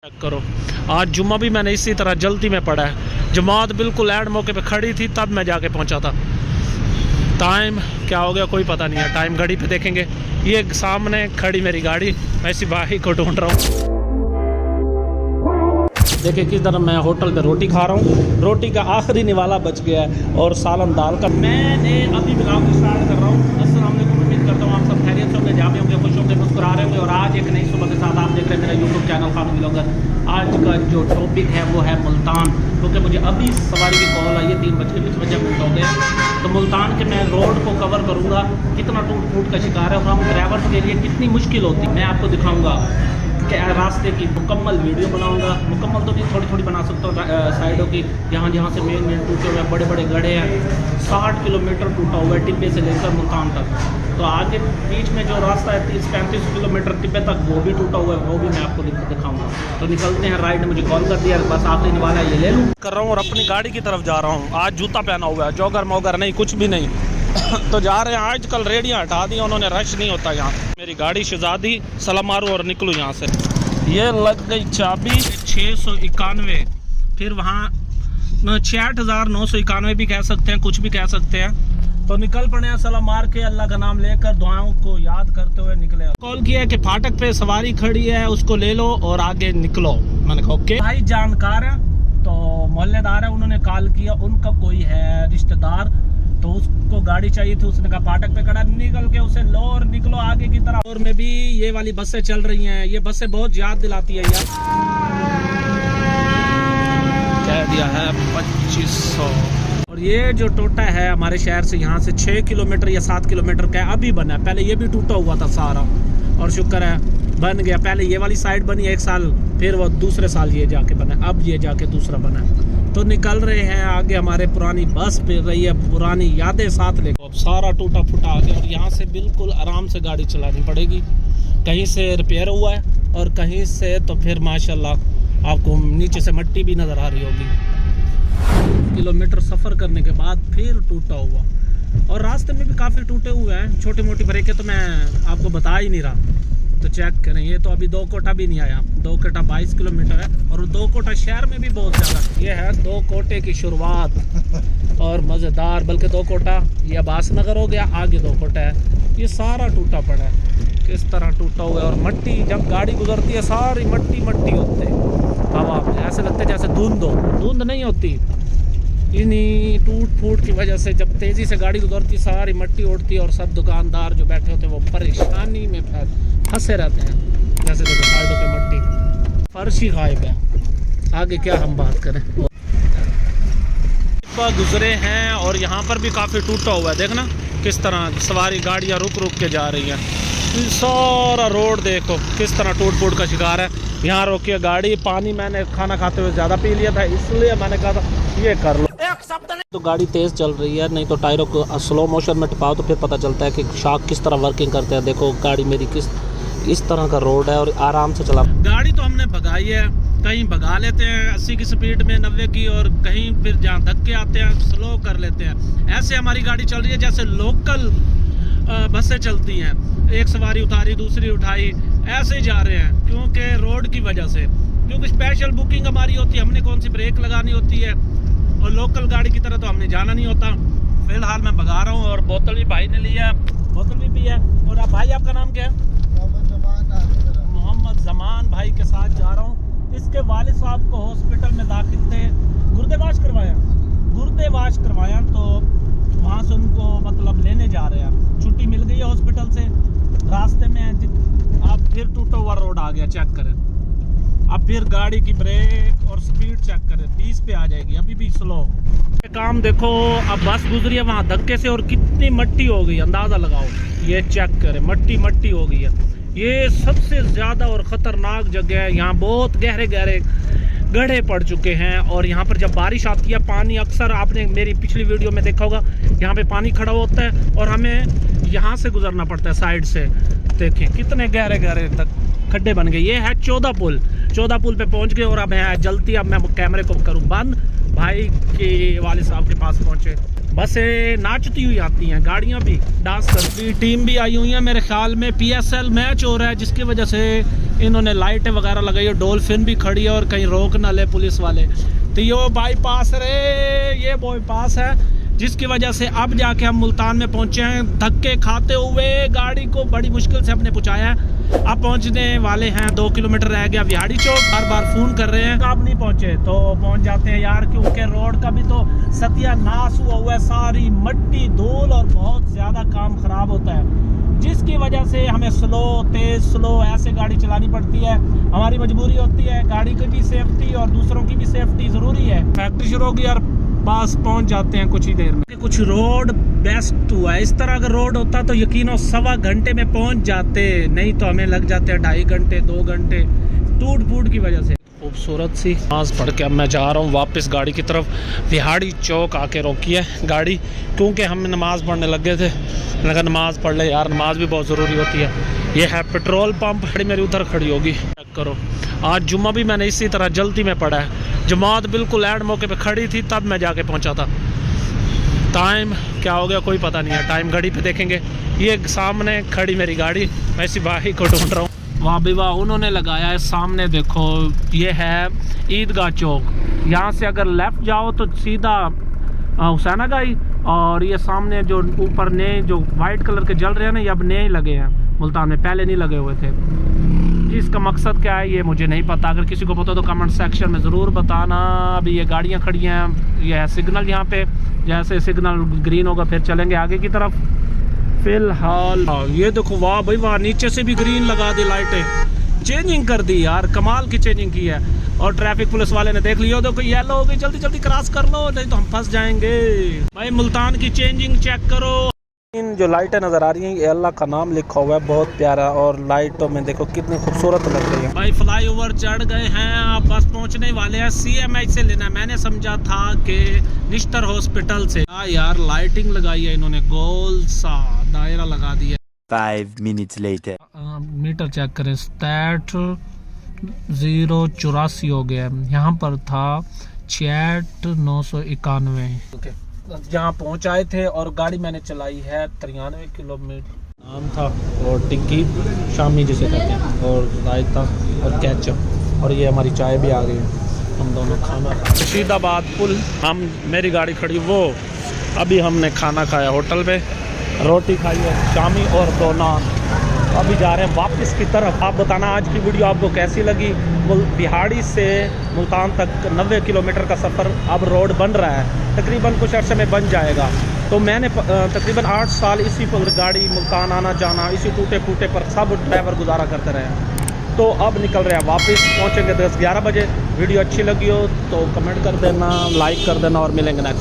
Check करो, आज जुम्मा भी मैंने इसी तरह जल्दी में पढ़ा है। जमात बिल्कुल एंड मौके पे खड़ी थी, तब मैं जाके पहुंचा था। टाइम क्या हो गया कोई पता नहीं है, टाइम घड़ी पे देखेंगे। ये सामने खड़ी मेरी गाड़ी, मैं इसी भाई को ढूंढ रहा हूँ। देखिए किस तरह मैं होटल पे रोटी खा रहा हूँ। रोटी का आखिरी निवाला बच गया है और सालन दाल का। मैंने अभी ब्लॉग स्टार्ट कर रहा हूँ। अस्सलाम वालेकुम, उम्मीद करता हूँ आप सब खैरियत से होंगे, जहाँ भी होंगे खुश होंगे, मुस्कुरा रहे होंगे। और आज एक नई सुबह के साथ आप देख रहे हैं मेरा यूट्यूब चैनल खान व्लॉगर। आज का जो टॉपिक है वो है मुल्तान, क्योंकि मुझे अभी सवारी की कॉल आई है, 3:55 हो गए। तो मुल्तान के मैं रोड को कवर करूँगा, कितना टूट फूट का शिकार है और हम ड्राइवर्स के लिए कितनी मुश्किल होती है, मैं आपको दिखाऊँगा। रास्ते की मुकम्मल वीडियो बनाऊंगा, मुकम्मल तो नहीं, थोड़ी थोड़ी बना सकता हूँ साइडों की, जहाँ जहाँ से मेन टूटे हुए बड़े बड़े गड्ढे हैं। 60 किलोमीटर टूटा हुआ है टिब्बे से लेकर मुल्तान तक। तो आगे बीच में जो रास्ता है 30-35 किलोमीटर टिब्बे तक, वो भी टूटा हुआ है, वो भी मैं आपको दिखाऊंगा। तो निकलते हैं। राइड ने मुझे कॉल कर दिया, बस आखिरी वाला ये ले लूँ कर रहा हूँ और अपनी गाड़ी की तरफ जा रहा हूँ। आज जूता पहना हुआ है, जॉगर मॉगर नहीं, कुछ भी नहीं। तो जा रहे हैं। आजकल रेडियाँ हटा दी उन्होंने, रश नहीं होता यहाँ। मेरी गाड़ी शहजादी सलाम मारूँ और निकलूँ यहाँ से। ये लग गई चाबी 691, फिर वहाँ 68,991 भी कह सकते हैं, कुछ भी कह सकते हैं। तो निकल पड़े हैं सलाम मार के, अल्लाह का नाम लेकर, दुआओं को याद करते हुए निकले। कॉल किया कि फाटक पे सवारी खड़ी है, उसको ले लो और आगे निकलो। मैंने कहा ओके। भाई जानकार है तो मोहल्लेदार है, उन्होंने कॉल किया, उनका कोई है रिश्तेदार, तो उसको गाड़ी चाहिए थी। उसने कहा फाटक पे खड़ा, निकल के उसे लो और निकलो आगे की तरफ। और में भी ये वाली बसें चल रही हैं, ये बसें बहुत याद दिलाती है यार। कह दिया है 2500। और ये जो टोटा है हमारे शहर से यहाँ से 6 किलोमीटर या 7 किलोमीटर का अभी बना है, पहले ये भी टूटा हुआ था सारा, और शुक्र है बन गया। पहले ये वाली साइड बनी 1 साल, फिर वो दूसरे साल ये जाके बना, अब ये जाके दूसरा बना। तो निकल रहे हैं आगे, हमारे पुरानी बस फिर रही है, पुरानी यादें साथ लेकर। अब सारा टूटा फूटा आ गया और यहाँ से बिल्कुल आराम से गाड़ी चलानी पड़ेगी। कहीं से रिपेयर हुआ है और कहीं से तो फिर माशाल्लाह आपको नीचे से मिट्टी भी नज़र आ रही होगी। किलोमीटर सफ़र करने के बाद फिर टूटा हुआ, और रास्ते में भी काफ़ी टूटे हुए हैं, छोटी मोटी ब्रेकें तो मैं आपको बता ही नहीं रहा। तो चेक करें, ये तो अभी 2 कोटा भी नहीं आया। 2 कोटा 22 किलोमीटर है, और 2 कोटा शहर में भी बहुत ज़्यादा। ये है 2 कोटे की शुरुआत और मज़ेदार। बल्कि 2 कोटा ये अब्बास नगर हो गया, आगे 2 कोटा है। ये सारा टूटा पड़ा है, किस तरह टूटा हुआ है। और मट्टी जब गाड़ी गुजरती है सारी मट्टी मट्टी होती है हवा, ऐसे लगता है जैसे धुंध नहीं होती। इन्हीं टूट फूट की वजह से जब तेज़ी से गाड़ी गुजरती सारी मट्टी उड़ती है, और सब दुकानदार जो बैठे होते हैं वो परेशानी में फंसे रहते हैं। जैसे देखो साइडों पे मट्टी, फर्श ही गायब है। आगे क्या हम बात करें। गुजरे हैं और यहाँ पर भी काफ़ी टूटा हुआ है, देखना किस तरह सवारी गाड़ियाँ रुक रुक के जा रही हैं। सारा रोड देखो किस तरह टूट फूट का शिकार है। यहाँ रोकिए गाड़ी। पानी मैंने खाना खाते हुए ज़्यादा पी लिया था, इसलिए मैंने कहा था ये कर लो। तो गाड़ी तेज़ चल रही है, नहीं तो टायरों को स्लो मोशन में टिपाओ तो फिर पता चलता है कि शॉक किस तरह वर्किंग करते हैं। देखो गाड़ी मेरी इस तरह का रोड है और आराम से चला। गाड़ी तो हमने भगाई है, कहीं भगा लेते हैं 80 की स्पीड में, 90 की, और कहीं फिर जहाँ धक्के आते हैं स्लो कर लेते हैं। ऐसे हमारी गाड़ी चल रही है जैसे लोकल बसें चलती हैं, एक सवारी उतारी दूसरी उठाई, ऐसे ही जा रहे हैं। क्योंकि रोड की वजह से, क्योंकि स्पेशल बुकिंग हमारी होती है, हमने कौन सी ब्रेक लगानी होती है, और लोकल गाड़ी की तरह तो हमने जाना नहीं होता। फिलहाल मैं भगा रहा हूँ और बोतल भी भाई ने लिया, बोतल भी पी है। और आप भाई आपका नाम क्या है? मोहम्मद जमान भाई के साथ जा रहा हूँ। इसके वालिद साहब को हॉस्पिटल में दाखिल थे, गुर्दे वाश करवाया, तो वहाँ से उनको मतलब लेने जा रहे हैं। छुट्टी मिल गई है हॉस्पिटल से। रास्ते में आप फिर टूटा हुआ रोड आ गया, चेक करें। अब फिर गाड़ी की ब्रेक और स्पीड चेक करें, 20 पे आ जाएगी, अभी भी स्लो। काम देखो, अब बस गुजरी है वहाँ धक्के से और कितनी मट्टी हो गई, अंदाज़ा लगाओ। ये चेक करें, मट्टी हो गई है। ये सबसे ज़्यादा और ख़तरनाक जगह है। यहाँ बहुत गहरे गहरे गड्ढे पड़ चुके हैं, और यहाँ पर जब बारिश आती है पानी, अक्सर आपने मेरी पिछली वीडियो में देखा होगा, यहाँ पे पानी खड़ा होता है और हमें यहाँ से गुजरना पड़ता है साइड से। देखें कितने गहरे गहरे तक खड्डे बन गए। ये है 14 पुल पे पहुँच गए। और अब है जल्दी, अब मैं कैमरे को करूँ बंद, भाई के वाले साहब के पास पहुँचे। बसें नाचती हुई आती हैं, गाड़ियां भी डांस करती, टीम भी आई हुई है। मेरे ख्याल में PSL मैच हो रहा है, जिसकी वजह से इन्होंने लाइटें वगैरह लगाई है। डॉल्फिन भी खड़ी है और कहीं रोक ना ले पुलिस वाले। तो ये बाईपास ये बाईपास है, जिसकी वजह से अब जाके हम मुल्तान में पहुंचे हैं। धक्के खाते हुए गाड़ी को बड़ी मुश्किल से हमने पहुंचाया है। अब पहुंचने वाले हैं, 2 किलोमीटर रह गया विहाड़ी चौक। बार बार फ़ोन कर रहे हैं, अब नहीं पहुंचे तो पहुंच जाते हैं यार, क्योंकि रोड का भी तो सत्यानाश हुआ है। सारी मट्टी धूल और बहुत ज़्यादा काम ख़राब होता है, जिसकी वजह से हमें स्लो ऐसे गाड़ी चलानी पड़ती है। हमारी मजबूरी होती है, गाड़ी की भी सेफ्टी और दूसरों की भी सेफ्टी ज़रूरी है। फैक्ट्री शुरू होगी और पास पहुंच जाते हैं कुछ ही देर में। कुछ रोड बेस्ट हुआ है, इस तरह अगर रोड होता तो यकीनों 1.25 घंटे में पहुंच जाते, नहीं तो हमें लग जाते हैं 2.5 घंटे 2 घंटे टूट फूट की वजह से। खूबसूरत सी नमाज पढ़ के अब मैं जा रहा हूँ वापस गाड़ी की तरफ। विहाड़ी चौक आके रोकी है गाड़ी, क्योंकि हम नमाज़ पढ़ने लगे थे। लगा नमाज़ पढ़ ले यार, नमाज भी बहुत ज़रूरी होती है। ये है पेट्रोल पंप, गाड़ी मेरी उधर खड़ी होगी, चेक करो। आज जुम्मा भी मैंने इसी तरह जल्दी में पढ़ा है। जमात बिल्कुल एंड मौके पे खड़ी थी, तब मैं जाके पहुंचा था। टाइम क्या हो गया कोई पता नहीं है, टाइम घड़ी पे देखेंगे। ये सामने खड़ी मेरी गाड़ी, मैं इसी भाई को ढूंढ रहा हूँ। वाह भी वाह, उन्होंने लगाया है सामने, देखो ये है ईदगाह चौक। यहाँ से अगर लेफ़्ट जाओ तो सीधा हुसैना गाई, और ये सामने जो ऊपर नए जो वाइट कलर के जल रहे हैं ना, ये अब नए लगे हैं मुल्तान में, पहले नहीं लगे हुए थे। इसका मकसद क्या है ये मुझे नहीं पता, अगर किसी को पता तो कमेंट सेक्शन में ज़रूर बताना। अभी ये गाड़ियाँ खड़ी हैं, ये है सिग्नल यहाँ पे, जैसे सिग्नल ग्रीन होगा फिर चलेंगे आगे की तरफ। फिलहाल ये देखो, वाह भाई वाह, नीचे से भी ग्रीन लगा दी लाइटें, चेंजिंग कर दी यार, कमाल की चेंजिंग की है। और ट्रैफिक पुलिस वाले ने देख लिया, देखो येलो हो गई, जल्दी जल्दी क्रॉस कर लो नहीं तो हम फंस जाएंगे। भाई मुल्तान की चेंजिंग चेक करो। इन जो लाइटें नज़र आ रही हैं, ये अल्लाह का नाम लिखा हुआ है, बहुत प्यारा, और लाइटों में देखो कितनी खूबसूरत लग रही है। भाई फ्लाईओवर चढ़ गए हैं, आप बस पहुंचने वाले हैं। CMH से लेना है, मैंने समझा था कि निश्तर हॉस्पिटल से। यार लाइटिंग लगाई है इन्होंने, गोल सा दायरा लगा दिया। 5 minutes later. मीटर चेक करें, स्टैट 084 हो गया। यहाँ पर था 6991। जहाँ पहुँचाए थे, और गाड़ी मैंने चलाई है 93 किलोमीटर। नाम था और टिक्की शामी जिसे कहते हैं, और रायता और केचप, और ये हमारी चाय भी आ गई। हम दोनों खाना रशीदाबाद पुल, हम मेरी गाड़ी खड़ी वो, अभी हमने खाना खाया होटल पे, रोटी खाई है शामी और 2 नान। अभी जा रहे हैं वापस की तरफ। आप बताना आज की वीडियो आपको कैसी लगी। बिहाड़ी से मुल्तान तक 90 किलोमीटर का सफ़र अब रोड बन रहा है, तकरीबन कुछ अर्से में बन जाएगा। तो मैंने तकरीबन 8 साल इसी पर गाड़ी मुल्तान आना जाना, इसी टूटे फूटे पर सब ड्राइवर गुजारा करते रहे। तो अब निकल रहे हैं वापस, पहुँचेंगे 10-11 बजे। वीडियो अच्छी लगी हो तो कमेंट कर देना, लाइक कर देना, और मिलेंगे नेक्स्ट।